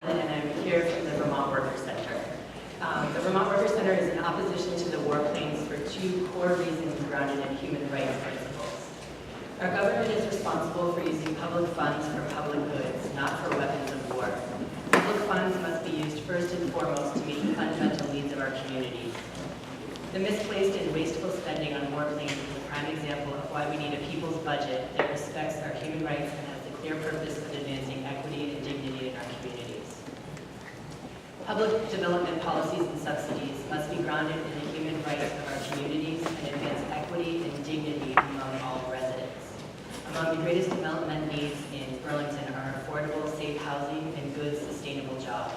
And I'm here from the Vermont Workers Center. The Vermont Workers Center is in opposition to the warplanes for two core reasons grounded in human rights principles. Our government is responsible for using public funds for public goods, not for weapons of war. Public funds must be used first and foremost to meet the fundamental needs of our communities. The misplaced and wasteful spending on warplanes is a prime example of why we need a people's budget that respects our human rights and has the clear purpose of advancing equity and dignity in our communities. Public development policies and subsidies must be grounded in the human rights of our communities and advance equity and dignity among all residents. Among the greatest development needs in Burlington are affordable, safe housing and good, sustainable jobs.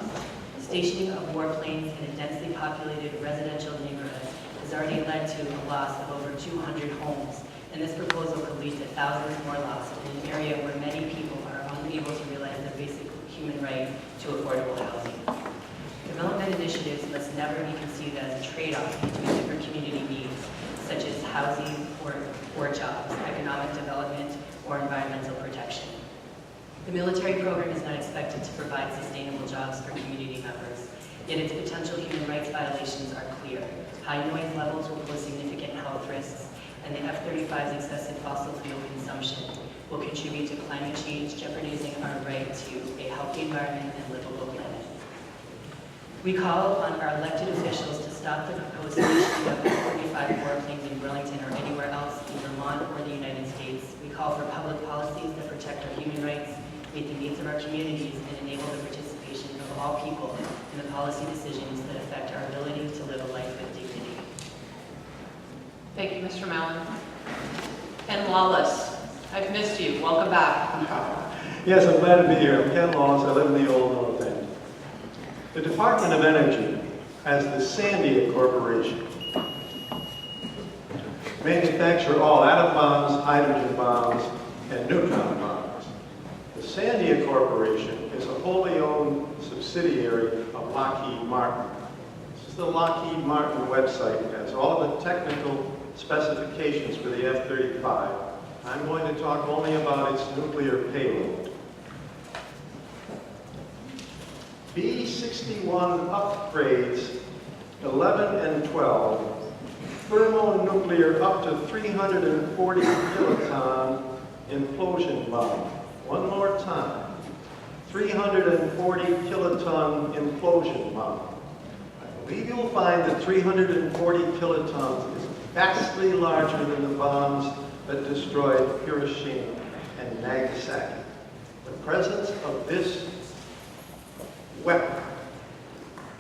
Stationing of warplanes in a densely populated residential neighborhood has already led to a loss of over 200 homes, and this proposal could lead to thousands more lost in an area where many people are unable to realize their basic human right to affordable housing. Development initiatives must never be conceived as a trade-off between different community needs, such as housing or jobs, economic development, or environmental protection. The military program is not expected to provide sustainable jobs for community members, yet its potential human rights violations are clear. High noise levels will pose significant health risks, and the F-35's excessive fossil fuel consumption will contribute to climate change, jeopardizing our right to a healthy environment and livable planet. We call upon our elected officials to stop the proposed stationing of F-35 warplanes in Burlington or anywhere else in Vermont or the United States. We call for public policies that protect our human rights, meet the needs of our communities, and enable the participation of all people in the policy decisions that affect our ability to live a life with dignity. Thank you, Mr. Mallon. Ken Lawless, I've missed you. Welcome back. Yes, I'm glad to be here. I'm Ken Lawless. I live in the old North End. The Department of Energy has the Sandia Corporation manufacture all atom bombs, hydrogen bombs, and neutron bombs. The Sandia Corporation is a wholly owned subsidiary of Lockheed Martin. This is the Lockheed Martin website. It has all of the technical specifications for the F-35. I'm going to talk only about its nuclear payload. B-61 upgrades 11 and 12, thermonuclear up to 340 kiloton implosion bomb. One more time, 340 kiloton implosion bomb. I believe you'll find that 340 kilotons is vastly larger than the bombs that destroyed Hiroshima and Nagasaki. The presence of this weapon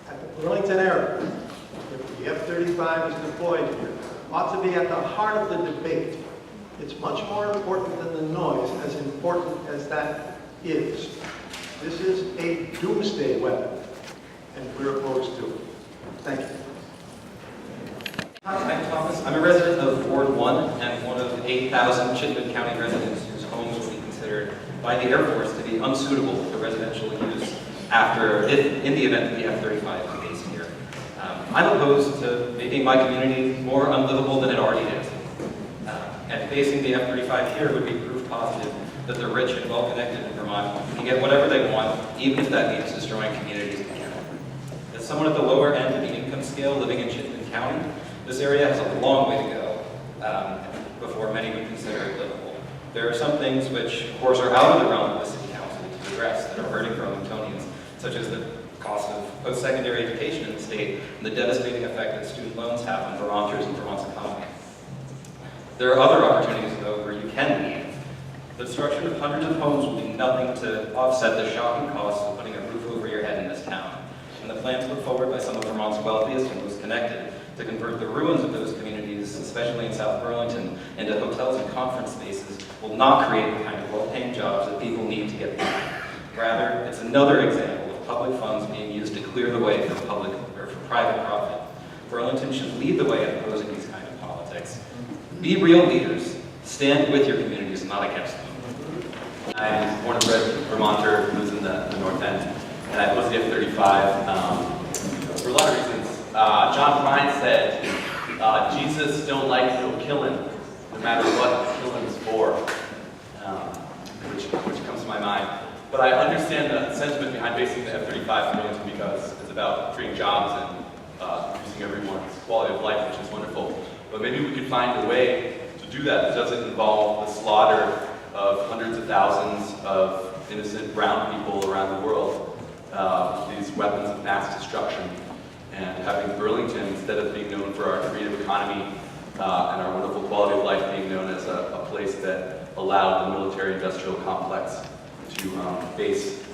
at the Burlington Airport, if the F-35 is deployed here, ought to be at the heart of the debate. It's much more important than the noise, as important as that is. This is a doomsday weapon, and we're opposed to it. Thank you. Hi, I'm Thomas. I'm a resident of Ward 1 and one of 8,000 Chittenden County residents whose homes will be considered by the Air Force to be unsuitable for residential use in the event that the F-35 is based here. I'm opposed to making my community more unlivable than it already is. And facing the F-35 here would be proof positive that the rich and well-connected in Vermont can get whatever they want, even if that means destroying communities in Canada. As someone at the lower end of the income scale living in Chittenden County, this area has a long way to go before many would consider it livable. There are some things which, of course, are out of the realm of the City Council to address that are hurting Burlingtonians, such as the cost of post-secondary education in the state and the devastating effect that student loans have on Vermonters and Vermont's economy. There are other opportunities, though, where you can leave. The destruction of hundreds of homes will do nothing to offset the shocking cost of putting a roof over your head in this town. And the plans put forward by some of Vermont's wealthiest and most connected to convert the ruins of those communities, especially in South Burlington, into hotels and conference spaces will not create the kind of well-paying jobs that people need to get by. Rather, it's another example of public funds being used to clear the way for private profit. Burlington should lead the way in opposing these kind of politics. Be real leaders. Stand with your communities, not against them. I'm born and bred Vermonter who lives in the North End, and I oppose the F-35 for a lot of reasons. John Prine said, Jesus don't like no killing, no matter what killing's for, which comes to my mind. But I understand the sentiment behind basing the F-35 in Burlington because it's about creating jobs and increasing everyone's quality of life, which is wonderful. But maybe we could find a way to do that doesn't involve the slaughter of hundreds of thousands of innocent brown people around the world, these weapons of mass destruction. And having Burlington, instead of being known for our creative economy and our wonderful quality of life, being known as a place that allowed the military-industrial complex to base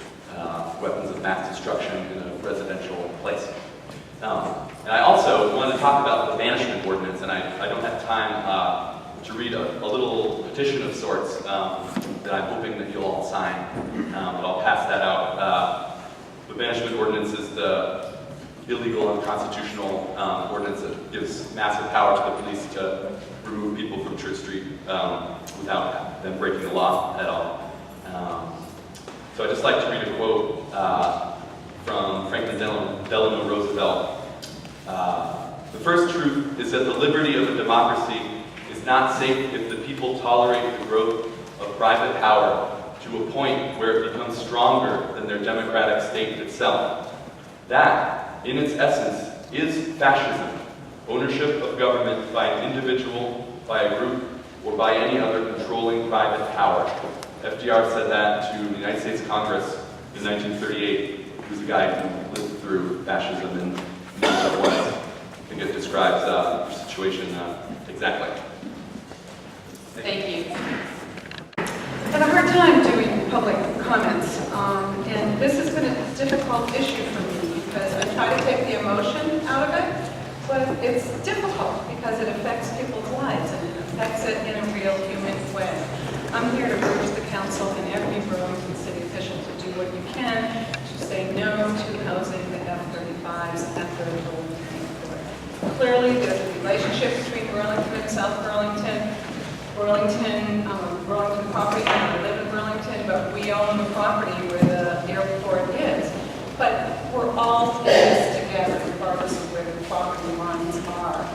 weapons of mass destruction in a residential place. And I also wanted to talk about the banishment ordinance, and I don't have time to read a little petition of sorts that I'm hoping that you'll all sign, but I'll pass that out. The banishment ordinance is the illegal, unconstitutional ordinance that gives massive power to the police to remove people from Church Street without them breaking the law at all. So I'd just like to read a quote from Franklin Delano Roosevelt. The first truth is that the liberty of a democracy is not safe if the people tolerate the growth of private power to a point where it becomes stronger than their democratic state itself. That, in its essence, is fascism, ownership of government by an individual, by a group, or by any other controlling private power. FDR said that to the United States Congress in 1938. He was a guy who lived through fascism and knew what it was. I think it describes the situation exactly. Thank you. I had a hard time doing public comments, and this has been a difficult issue for me because I try to take the emotion out of it, but it's difficult because it affects people's lives and it affects it in a real human way. I'm here to urge the council and every Burlington city official to do what you can to say no to housing the F-35s at the Burlington Airport. Clearly, there's a relationship between Burlington and South Burlington. Burlington property, I live in Burlington, but we own the property where the airport is. But we're all in this together, regardless of where the property lines are.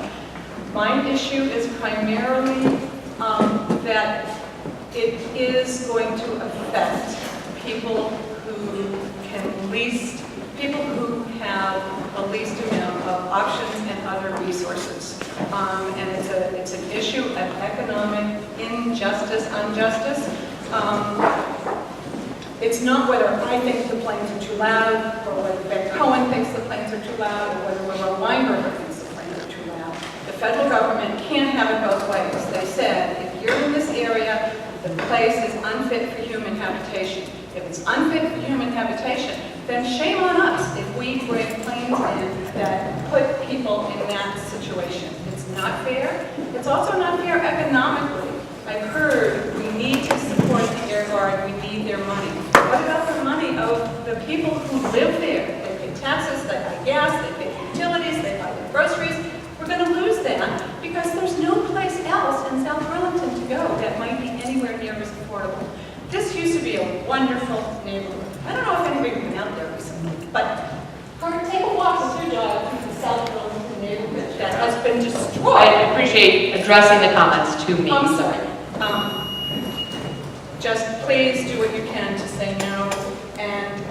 My issue is primarily that it is going to affect people who have the least amount of options and other resources. And it's an issue of economic injustice. It's not whether I think the planes are too loud, or whether Ben Cohen thinks the planes are too loud, or whether Willow Weinberger thinks the planes are too loud. The federal government can't have it both ways. They said, if you're in this area, the place is unfit for human habitation. If it's unfit for human habitation, then shame on us if we bring planes in that put people in that situation. It's not fair. It's also not fair economically. I've heard we need to support the Air Guard, we need their money. What about the money of the people who live there? They pay taxes, they buy gas, they pay utilities, they buy their groceries. We're going to lose that because there's no place else in South Burlington to go that might be anywhere near as affordable. This used to be a wonderful neighborhood. I don't know if anybody's been out there recently, but take a walk with your dog through the South Burlington neighborhood that has been destroyed. I appreciate addressing the comments to me. I'm sorry. Just please do what you can to say no. And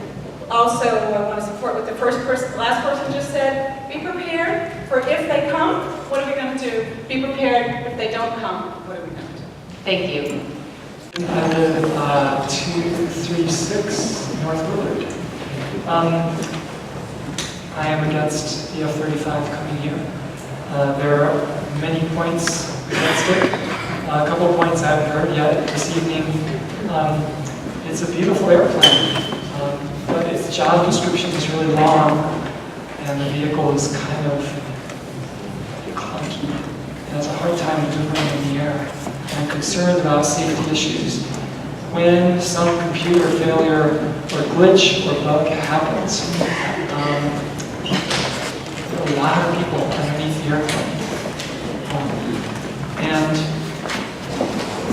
also, I want to support what the last person just said. Be prepared for if they come, what are we going to do? Be prepared if they don't come, what are we going to do? Thank you. I live 236 North Willard. I am against the F-35 coming here. There are many points against it. A couple of points I haven't heard yet this evening. It's a beautiful airplane, but its job description is really long, and the vehicle is kind of clunky. It has a hard time maneuvering in the air. I'm concerned about safety issues. When some computer failure or glitch or bug happens, there are a lot of people underneath the airplane. And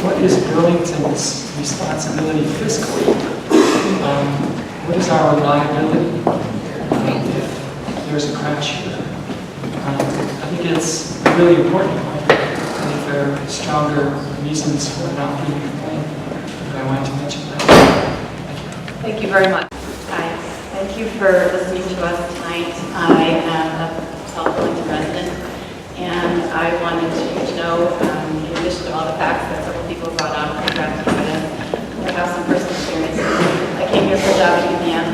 what is Burlington's responsibility fiscally? What is our liability if there's a crash here? I think it's a really important point. I think there are stronger reasons for not being complained, but I wanted to mention that. Thank you. Thank you very much. Hi, thank you for listening to us tonight. I am a South Burlington resident, and I wanted you to know, in addition to all the facts that several people brought up, I have some personal experience. I came here for a job at UVM,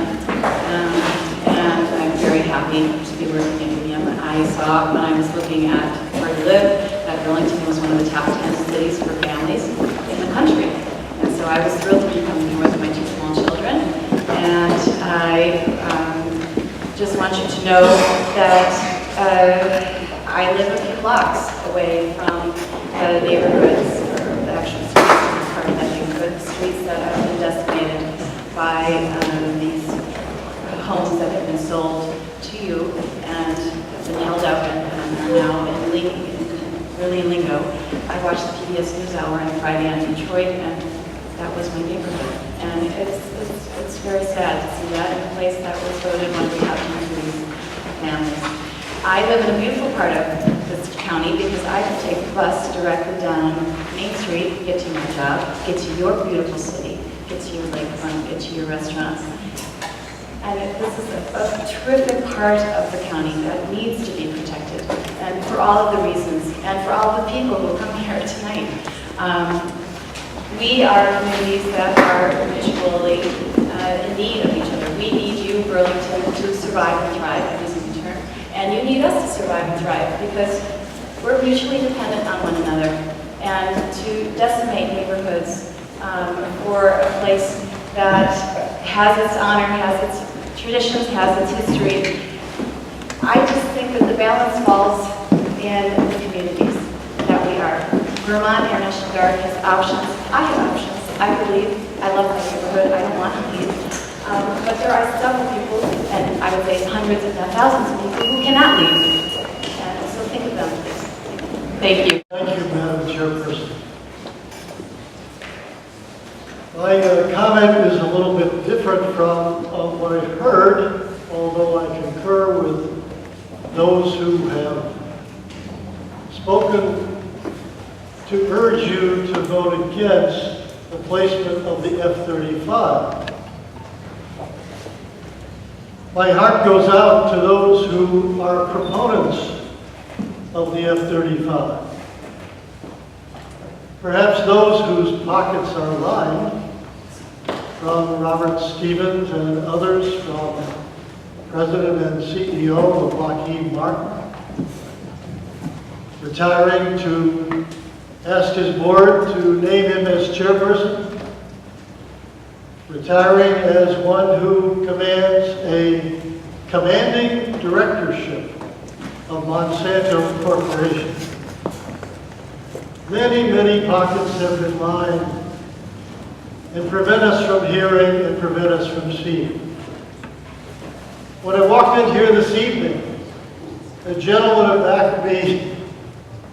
and I'm very happy to be working at UVM. I saw when I was looking at where to live that Burlington was one of the top 10 cities for families in the country. And so I was thrilled to be coming here with my 2 small children. And I just want you to know that I live a few blocks away from the neighborhoods, or the actual streets, part of that neighborhood, streets that have been decimated by these homes that have been sold to you and have been held up and are now really in lingo. I watched the PBS NewsHour on Friday on Detroit, and that was my neighborhood. And it's very sad to see that in a place that was voted one of the top communities for families. I live in a beautiful part of this county because I can take the bus directly down Main Street, get to my job, get to your beautiful city, get to your lakefront, get to your restaurants. And this is a terrific part of the county that needs to be protected, and for all of the reasons, and for all the people who come here tonight. We are communities that are mutually in need of each other. We need you, Burlington, to survive and thrive, I'm using the term, and you need us to survive and thrive because we're mutually dependent on one another. And to decimate neighborhoods for a place that has its honor, has its traditions, has its history, I just think that the balance falls in the communities that we are. Vermont Air National Guard has options. I have options. I could leave. I love my neighborhood. I don't want to leave. But there are several people, and I would say hundreds if not thousands of people who cannot leave. And so think of them, please. Thank you. Thank you, Madam Chairperson. My comment is a little bit different from what I heard, although I concur with those who have spoken to urge you to vote against the placement of the F-35. My heart goes out to those who are proponents of the F-35. Perhaps those whose pockets are lined, from Robert Stevens and others, from President and CEO of Lockheed Martin, retiring to ask his board to name him as chairperson, retiring as one who commands a commanding directorship of Monsanto Corporation. Many, many pockets have been lined and prevent us from hearing and prevent us from seeing. When I walked in here this evening, a gentleman back of me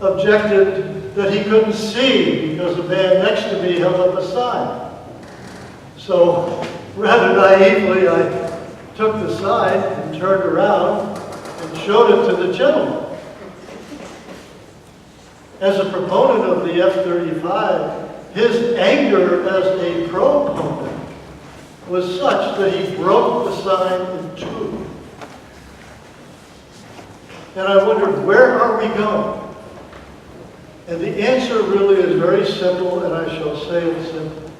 objected that he couldn't see because the man next to me held up a sign. So rather naively, I took the sign and turned around and showed it to the gentleman. As a proponent of the F-35, his anger as a proponent was such that he broke the sign in two. And I wondered, where are we going? And the answer really is very simple, and I shall say it simply.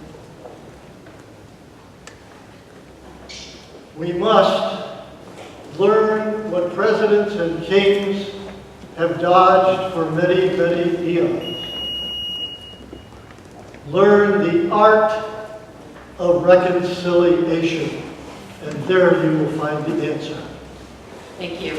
We must learn what presidents and kings have dodged for many, many eons. Learn the art of reconciliation, and there you will find the answer. Thank you.